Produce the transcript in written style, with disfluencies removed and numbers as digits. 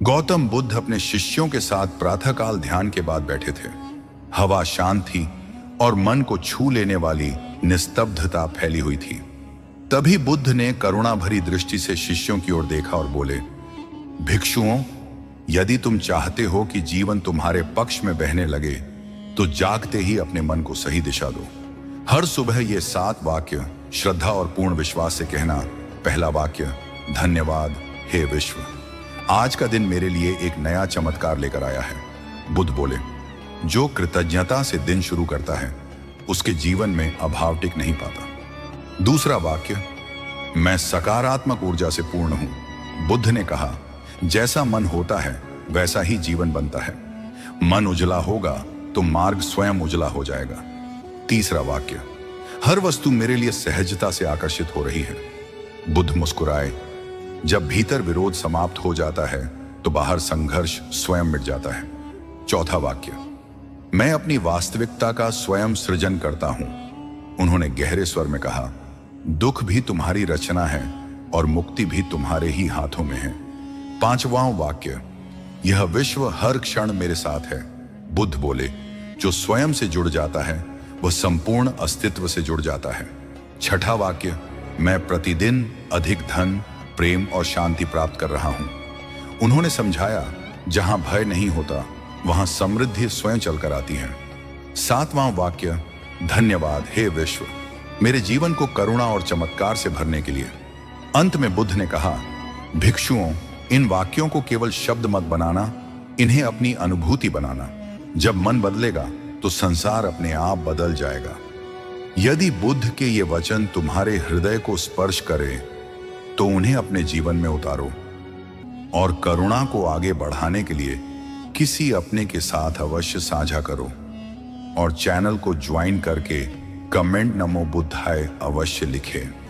गौतम बुद्ध अपने शिष्यों के साथ प्रातःकाल ध्यान के बाद बैठे थे। हवा शांत थी और मन को छू लेने वाली निस्तब्धता फैली हुई थी। तभी बुद्ध ने करुणा भरी दृष्टि से शिष्यों की ओर देखा और बोले, भिक्षुओं, यदि तुम चाहते हो कि जीवन तुम्हारे पक्ष में बहने लगे तो जागते ही अपने मन को सही दिशा दो। हर सुबह ये 7 वाक्य श्रद्धा और पूर्ण विश्वास से कहना। पहला वाक्य, धन्यवाद हे विश्व, आज का दिन मेरे लिए एक नया चमत्कार लेकर आया है। बुद्ध बोले, जो कृतज्ञता से दिन शुरू करता है उसके जीवन में अभाव टिक नहीं पाता। दूसरा वाक्य, मैं सकारात्मक ऊर्जा से पूर्ण हूं। बुद्ध ने कहा, जैसा मन होता है वैसा ही जीवन बनता है। मन उजला होगा तो मार्ग स्वयं उजला हो जाएगा। तीसरा वाक्य, हर वस्तु मेरे लिए सहजता से आकर्षित हो रही है। बुद्ध मुस्कुराए, जब भीतर विरोध समाप्त हो जाता है तो बाहर संघर्ष स्वयं मिट जाता है। चौथा वाक्य, मैं अपनी वास्तविकता का स्वयं सृजन करता हूं। उन्होंने गहरे स्वर में कहा, दुख भी तुम्हारी रचना है और मुक्ति भी तुम्हारे ही हाथों में है। पांचवां वाक्य, यह विश्व हर क्षण मेरे साथ है। बुद्ध बोले, जो स्वयं से जुड़ जाता है वह संपूर्ण अस्तित्व से जुड़ जाता है। छठा वाक्य, मैं प्रतिदिन अधिक धन, प्रेम और शांति प्राप्त कर रहा हूं। उन्होंने समझाया, जहां भय नहीं होता वहां समृद्धि स्वयं चलकर आती है। सातवां वाक्य, धन्यवाद हे विश्व, मेरे जीवन को करुणा और चमत्कार से भरने के लिए। अंत में बुद्ध ने कहा, भिक्षुओं, इन वाक्यों को केवल शब्द मत बनाना, इन्हें अपनी अनुभूति बनाना। जब मन बदलेगा तो संसार अपने आप बदल जाएगा। यदि बुद्ध के ये वचन तुम्हारे हृदय को स्पर्श करें तो उन्हें अपने जीवन में उतारो और करुणा को आगे बढ़ाने के लिए किसी अपने के साथ अवश्य साझा करो और चैनल को ज्वाइन करके कमेंट नमो बुद्धाय अवश्य लिखें।